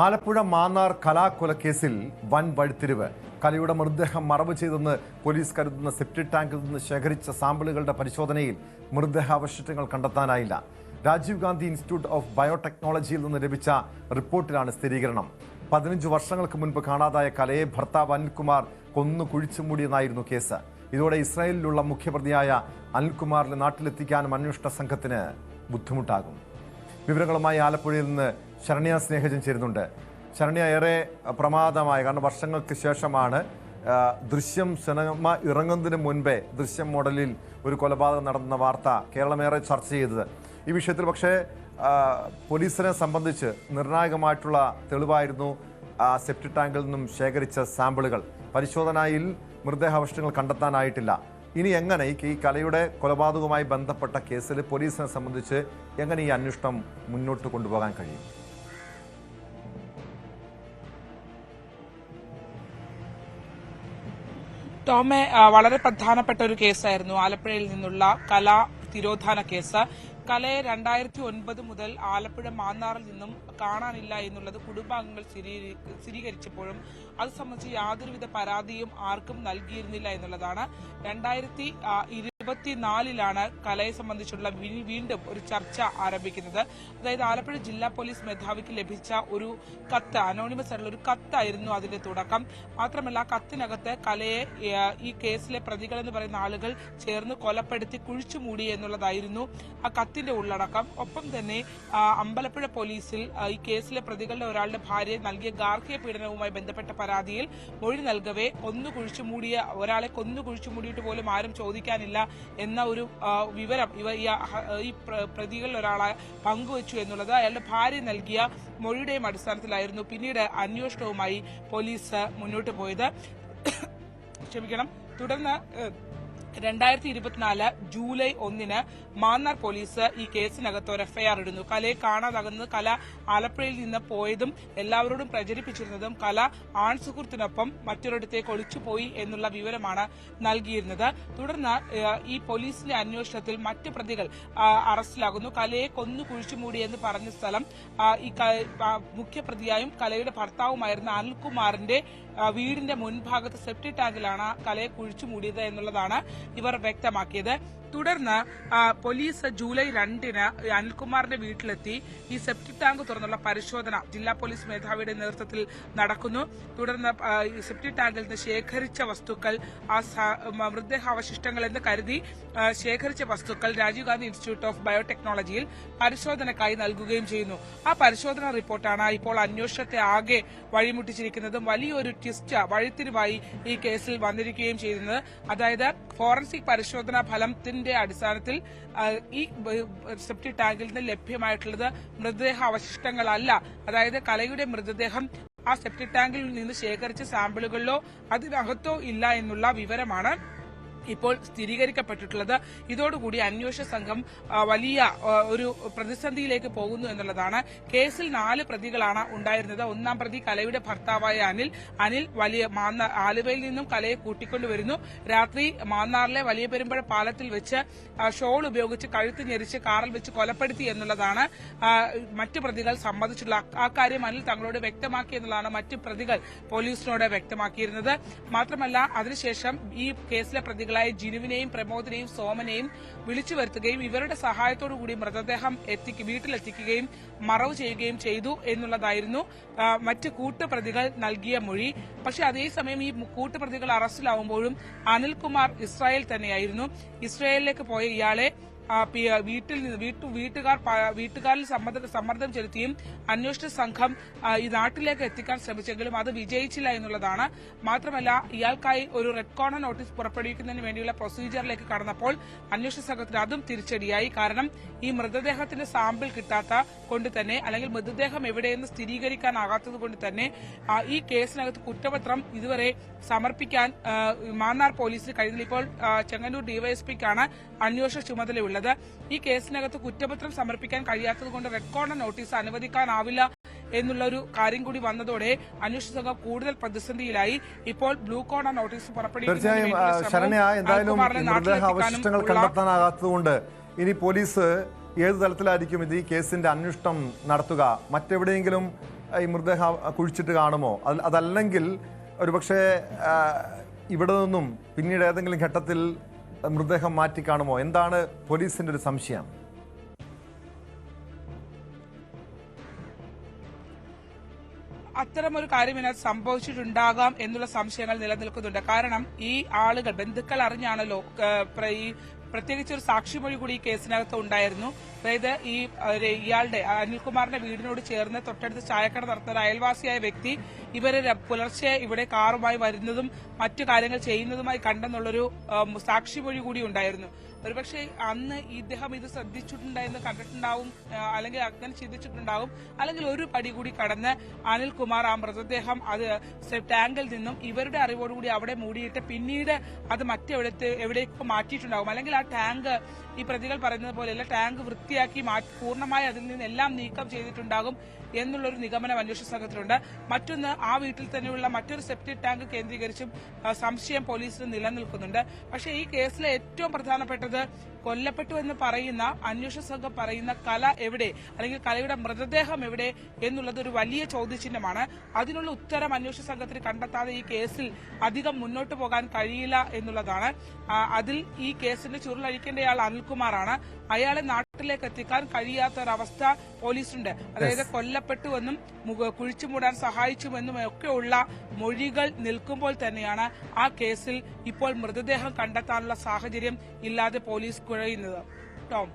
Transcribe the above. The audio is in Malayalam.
ആലപ്പുഴ മാന്നാർ കലാകൊലക്കേസിൽ വൻ വഴിത്തിരിവ്. കലയുടെ മൃതദേഹം മറവ് ചെയ്തെന്ന് പോലീസ് കരുതുന്ന സെപ്റ്റിക് ടാങ്കിൽ നിന്ന് ശേഖരിച്ച സാമ്പിളുകളുടെ പരിശോധനയിൽ മൃതദേഹാവശിഷ്ടങ്ങൾ കണ്ടെത്താനായില്ല. രാജീവ് ഗാന്ധി ഇൻസ്റ്റിറ്റ്യൂട്ട് ഓഫ് ബയോടെക്നോളജിയിൽ നിന്ന് ലഭിച്ച റിപ്പോർട്ടിലാണ് സ്ഥിരീകരണം. 15 വർഷങ്ങൾക്ക് മുൻപ് കാണാതായ കലയെ ഭർത്താവ് അനിൽകുമാർ കൊന്നു കുഴിച്ചുമൂടിയെന്നായിരുന്നു കേസ്. ഇതോടെ ഇസ്രായേലിലുള്ള മുഖ്യപ്രതിയായ അനിൽകുമാറിനെ നാട്ടിലെത്തിക്കാനും അന്വേഷണ സംഘത്തിന് ബുദ്ധിമുട്ടാകും. വിവരങ്ങളുമായി ആലപ്പുഴയിൽ നിന്ന് ശരണ്യ സ്നേഹജൻ ചേരുന്നുണ്ട്. ശരണ്യ, ഏറെ പ്രമാദമായ, കാരണം വർഷങ്ങൾക്ക് ശേഷമാണ് ദൃശ്യം സിനിമ ഇറങ്ങുന്നതിന് മുൻപേ ദൃശ്യം മോഡലിൽ ഒരു കൊലപാതകം നടന്ന വാർത്ത കേരളമേറെ ചർച്ച ചെയ്തത്. ഈ വിഷയത്തിൽ പക്ഷേ പോലീസിനെ സംബന്ധിച്ച് നിർണായകമായിട്ടുള്ള തെളിവായിരുന്നു സെപ്റ്റിക് ടാങ്കിൽ നിന്നും ശേഖരിച്ച സാമ്പിളുകൾ. പരിശോധനയിൽ മൃതദേഹാവശിഷ്ടങ്ങൾ കണ്ടെത്താനായിട്ടില്ല. ഇനി എങ്ങനെ ഈ കലയുടെ കൊലപാതകവുമായി ബന്ധപ്പെട്ട കേസിൽ പോലീസിനെ സംബന്ധിച്ച് എങ്ങനെ ഈ അന്വേഷണം മുന്നോട്ട് കൊണ്ടുപോകാൻ കഴിയും? ടോമെ, വളരെ പ്രധാനപ്പെട്ട ഒരു കേസായിരുന്നു ആലപ്പുഴയിൽ നിന്നുള്ള കലാ തിരോധാന കേസ്. കലയെ 2009 മുതൽ ആലപ്പുഴ മാന്നാറിൽ നിന്നും കാണാനില്ല എന്നുള്ളത് കുടുംബാംഗങ്ങൾ സ്ഥിരീകരിച്ചപ്പോഴും അത് സംബന്ധിച്ച് യാതൊരുവിധ പരാതിയും ആർക്കും നൽകിയിരുന്നില്ല എന്നുള്ളതാണ്. 2024 കലയെ സംബന്ധിച്ചുള്ള വീണ്ടും ഒരു ചർച്ച ആരംഭിക്കുന്നത്. അതായത് ആലപ്പുഴ ജില്ലാ പോലീസ് മേധാവിക്ക് ലഭിച്ച ഒരു കത്ത്, അനോണിമസ് ആയിട്ടുള്ള ഒരു കത്തായിരുന്നു അതിന്റെ തുടക്കം. മാത്രമല്ല, കത്തിനകത്ത് കലയെ ഈ കേസിലെ പ്രതികളെന്ന് പറയുന്ന ആളുകൾ ചേർന്ന് കൊലപ്പെടുത്തി കുഴിച്ചുമൂടി എന്നുള്ളതായിരുന്നു ആ കത്തിന്റെ ഉള്ളടക്കം. ഒപ്പം തന്നെ അമ്പലപ്പുഴ പോലീസിൽ ഈ കേസിലെ പ്രതികളുടെ ഒരാളുടെ ഭാര്യയെ നൽകിയ ഗാർഹിക പീഡനവുമായി ബന്ധപ്പെട്ട പരാതിയിൽ മൊഴി നൽകവേ ഒരാളെ കൊന്നു കുഴിച്ചുമൂടിയിട്ട് പോലും ആരും ചോദിക്കാനില്ല എന്ന ഒരു വിവരം ഈ പ്രതികളിൽ ഒരാളെ പങ്കുവച്ചു എന്നുള്ളത് അയാളുടെ ഭാര്യ നൽകിയ മൊഴിയുടെയും അടിസ്ഥാനത്തിലായിരുന്നു പിന്നീട് അന്വേഷണവുമായി പോലീസ് മുന്നോട്ട് പോയത്. തുടർന്ന് 2024 ജൂലൈ 1 മാന്നാർ പോലീസ് ഈ കേസിനകത്ത് ഒരു എഫ്ഐആർ ഇടുന്നു. കലയെ കാണാതാകുന്നത് കല ആലപ്പുഴയിൽ നിന്ന് പോയതും എല്ലാവരോടും പ്രചരിപ്പിച്ചിരുന്നതും കല ആൺ സുഹൃത്തിനൊപ്പം മറ്റൊരിടത്തേക്ക് ഒളിച്ചുപോയി എന്നുള്ള വിവരമാണ് നൽകിയിരുന്നത്. തുടർന്ന് ഈ പോലീസിന്റെ അന്വേഷണത്തിൽ മറ്റ് പ്രതികൾ അറസ്റ്റിലാകുന്നു. കലയെ കൊന്നു കുഴിച്ചുമൂടി എന്ന് പറഞ്ഞ സ്ഥലം ഈ മുഖ്യപ്രതിയായും കലയുടെ ഭർത്താവുമായിരുന്ന അനിൽകുമാറിന്റെ വീടിന്റെ മുൻഭാഗത്ത് സെപ്റ്റിക് ടാങ്കിലാണ് കലയെ കുഴിച്ചുമൂടിയത് എന്നുള്ളതാണ് ഇവർ വ്യക്തമാക്കിയത്. തുടർന്ന് പോലീസ് ജൂലൈ 2 അനിൽകുമാറിന്റെ വീട്ടിലെത്തി ഈ സെപ്റ്റിക് ടാങ്ക് തുറന്നുള്ള പരിശോധന ജില്ലാ പോലീസ് മേധാവിയുടെ നേതൃത്വത്തിൽ നടക്കുന്നു. തുടർന്ന് സെപ്റ്റിക് ടാങ്കിൽ നിന്ന് ശേഖരിച്ച വസ്തുക്കൾ, മൃതദേഹാവശിഷ്ടങ്ങൾ എന്ന് കരുതി ശേഖരിച്ച വസ്തുക്കൾ രാജീവ് ഗാന്ധി ഇൻസ്റ്റിറ്റ്യൂട്ട് ഓഫ് ബയോടെക്നോളജിയിൽ പരിശോധനയ്ക്കായി നൽകുകയും ചെയ്യുന്നു. ആ പരിശോധനാ റിപ്പോർട്ടാണ് ഇപ്പോൾ അന്വേഷണത്തെ ആകെ വഴിമുട്ടിച്ചിരിക്കുന്നതും വലിയൊരു വഴിത്തിരിവായി ഈ കേസിൽ വന്നിരിക്കുകയും ചെയ്യുന്നത്. അതായത് ഫോറൻസിക് പരിശോധനാ ഫലത്തിന്റെ അടിസ്ഥാനത്തിൽ ഈ സെപ്റ്റിക് ടാങ്കിൽ നിന്ന് ലഭ്യമായിട്ടുള്ളത് മൃതദേഹ അവശിഷ്ടങ്ങളല്ല. അതായത് കലയുടെ മൃതദേഹം ആ സെപ്റ്റിക് ടാങ്കിൽ നിന്ന് ശേഖരിച്ച സാമ്പിളുകളിലോ അതിനകത്തോ ഇല്ല എന്നുള്ള വിവരമാണ് ഇപ്പോൾ സ്ഥിരീകരിക്കപ്പെട്ടിട്ടുള്ളത്. ഇതോടുകൂടി അന്വേഷണ സംഘം വലിയ ഒരു പ്രതിസന്ധിയിലേക്ക് പോകുന്നു എന്നുള്ളതാണ്. കേസിൽ 4 പ്രതികളാണ് ഉണ്ടായിരുന്നത്. ഒന്നാം പ്രതി കലയുടെ ഭർത്താവായ അനിൽ ആലുവയിൽ നിന്നും കലയെ കൂട്ടിക്കൊണ്ടുവരുന്നു. രാത്രി മാന്നാറിലെ വലിയ പെരുമ്പഴ പാലത്തിൽ വെച്ച് ഷോൾ ഉപയോഗിച്ച് കഴുത്ത് ഞെരിച്ച് കാറിൽ വെച്ച് കൊലപ്പെടുത്തി എന്നുള്ളതാണ് മറ്റു പ്രതികൾ സമ്മതിച്ചുള്ള ആ കാര്യം അനിൽ തങ്ങളോട് വ്യക്തമാക്കി എന്നുള്ളതാണ് മറ്റു പ്രതികൾ പോലീസിനോട് വ്യക്തമാക്കിയിരുന്നത്. മാത്രമല്ല, അതിനുശേഷം ഈ കേസിലെ പ്രതികൾ ജിനുവിനെയും പ്രമോദിനെയും സോമനെയും വിളിച്ചു വരുത്തുകയും ഇവരുടെ സഹായത്തോടുകൂടി മൃതദേഹം വീട്ടിലെത്തിക്കുകയും മറവ് ചെയ്യുകയും ചെയ്തു എന്നുള്ളതായിരുന്നു മറ്റ് കൂട്ടുപ്രതികൾ നൽകിയ മൊഴി. പക്ഷെ അതേസമയം ഈ കൂട്ടുപ്രതികൾ അറസ്റ്റിലാവുമ്പോഴും അനിൽകുമാർ ഇസ്രായേൽ തന്നെയായിരുന്നു. ഇസ്രായേലിലേക്ക് പോയ ഇയാളെ വീട്ടുകാരിൽ സമ്മർദ്ദം ചെലുത്തിയും അന്വേഷണ സംഘം ഈ നാട്ടിലേക്ക് എത്തിക്കാൻ ശ്രമിച്ചെങ്കിലും അത് വിജയിച്ചില്ല എന്നുള്ളതാണ്. മാത്രമല്ല, ഇയാൾക്കായി ഒരു റെഡ് കോർണർ നോട്ടീസ് പുറപ്പെടുവിക്കുന്നതിന് വേണ്ടിയുള്ള പ്രൊസീജിയറിലേക്ക് കടന്നപ്പോൾ അന്വേഷണ സംഘത്തിന് അതും തിരിച്ചടിയായി. കാരണം ഈ മൃതദേഹത്തിന്റെ സാമ്പിൾ കിട്ടാത്ത കൊണ്ട് തന്നെ, അല്ലെങ്കിൽ മൃതദേഹം എവിടെയെന്ന് സ്ഥിരീകരിക്കാനാകാത്തത് കൊണ്ട് തന്നെ ഈ കേസിനകത്ത് കുറ്റപത്രം ഇതുവരെ സമർപ്പിക്കാൻ മാന്നാർ പോലീസിന് കഴിഞ്ഞില്ല. ഇപ്പോൾ ചെങ്ങന്നൂർ ഡിവൈഎസ്പിക്കാണ് അന്വേഷണ ചുമതലയുള്ളത്. ഈ കേസിനകത്ത് കുറ്റപത്രം സമർപ്പിക്കാൻ കഴിയാത്തതുകൊണ്ട് റെഡ് കോർണർ നോട്ടീസ് അനുവദിക്കാനാവില്ല എന്നുള്ളൊരു കാര്യം കൂടി വന്നതോടെ അന്വേഷണ സംഘം കൂടുതൽ പ്രതിസന്ധിയിലായി. ഇപ്പോൾ ബ്ലൂ കോർണർ നോട്ടീസ് അവശിഷ്ടങ്ങൾ കണ്ടെത്താനാകാത്തതുകൊണ്ട് ഇനി പോലീസ് ഏത് തലത്തിലായിരിക്കും ഇത് ഈ കേസിന്റെ അന്വേഷണം നടത്തുക? മറ്റെവിടെയെങ്കിലും ഈ മൃതദേഹം കുഴിച്ചിട്ട് കാണുമോ? അതല്ലെങ്കിൽ ഒരുപക്ഷെ ഇവിടെ നിന്നും പിന്നീട് ഏതെങ്കിലും ഘട്ടത്തിൽ മൃതദേഹം മാറ്റി കാണുമോ? എന്താണ് പോലീസിന്റെ ഒരു സംശയം? അത്തരമൊരു കാര്യം ഇതിനകത്ത് സംഭവിച്ചിട്ടുണ്ടാകാം എന്നുള്ള സംശയങ്ങൾ നിലനിൽക്കുന്നുണ്ട്. കാരണം ഈ ആളുകൾ ബന്ധുക്കൾ അറിഞ്ഞാണല്ലോ ഈ പ്രത്യേകിച്ച് ഒരു സാക്ഷിമൊഴി കൂടി ഈ കേസിനകത്ത് ഉണ്ടായിരുന്നു. അതായത് ഇയാളുടെ അനിൽകുമാറിന്റെ വീടിനോട് ചേർന്ന് തൊട്ടടുത്ത് ചായക്കട നടത്തുന്ന അയൽവാസിയായ വ്യക്തി ഇവരെ പുലർച്ചെ ഇവിടെ കാറുമായി വരുന്നതും മറ്റു കാര്യങ്ങൾ ചെയ്യുന്നതുമായി കണ്ടെന്നുള്ളൊരു സാക്ഷിമൊഴി കൂടി ഉണ്ടായിരുന്നു. ഒരുപക്ഷെ അന്ന് ഇദ്ദേഹം ഇത് ശ്രദ്ധിച്ചിട്ടുണ്ടായെന്ന് കണ്ടിട്ടുണ്ടാവും, അല്ലെങ്കിൽ അങ്ങനെ ചിന്തിച്ചിട്ടുണ്ടാവും. അല്ലെങ്കിൽ ഒരു പടി കൂടി കടന്ന് അനിൽകുമാർ ആ മൃതദേഹം അത് ടാങ്കിൽ നിന്നും ഇവരുടെ അറിവോടുകൂടി അവിടെ മൂടിയിട്ട് പിന്നീട് അത് എവിടേക്കോ മാറ്റിയിട്ടുണ്ടാവും. അല്ലെങ്കിൽ ആ ടാങ്ക് ഈ പ്രതികൾ പറയുന്നത് പോലെയല്ല, ടാങ്ക് വൃത്തിയാക്കി പൂർണ്ണമായി അതിൽ നിന്ന് എല്ലാം നീക്കം ചെയ്തിട്ടുണ്ടാകും എന്നുള്ളൊരു നിഗമനം അന്വേഷണ സംഘത്തിലുണ്ട്. മറ്റൊന്ന്, ആ വീട്ടിൽ തന്നെയുള്ള മറ്റൊരു സെപ്റ്റിക് ടാങ്ക് കേന്ദ്രീകരിച്ചും സംശയം പോലീസിന് നിലനിൽക്കുന്നുണ്ട്. പക്ഷേ ഈ കേസിലെ ഏറ്റവും പ്രധാനപ്പെട്ടത് കൊല്ലപ്പെട്ടു എന്ന് പറയുന്ന അന്വേഷണ സംഘം പറയുന്ന കല എവിടെ, അല്ലെങ്കിൽ കലയുടെ മൃതദേഹം എവിടെ എന്നുള്ളത് ഒരു വലിയ ചോദ്യചിഹ്നമാണ്. അതിനുള്ള ഉത്തരം അന്വേഷണ സംഘത്തിന് കണ്ടെത്താതെ ഈ കേസിൽ അധികം മുന്നോട്ട് പോകാൻ കഴിയില്ല എന്നുള്ളതാണ്. അതിൽ ഈ കേസിന്റെ ചുരുളഴിക്കേണ്ടയാൾ അനിൽകുമാറാണ്. അയാളെ നാട്ടിലേക്ക് എത്തിക്കാൻ കഴിയാത്തൊരവസ്ഥ പോലീസിനുണ്ട്. അതായത് കൊല്ലപ്പെട്ടുവെന്നും കുഴിച്ചുമൂടാൻ സഹായിച്ചുവെന്നും ഒക്കെയുള്ള മൊഴികൾ നിൽക്കുമ്പോൾ തന്നെയാണ് ആ കേസിൽ ഇപ്പോൾ മൃതദേഹം കണ്ടെത്താനുള്ള സാഹചര്യം ഇല്ലാതെ പോലീസ് കുഴയുന്നത്. ടോം.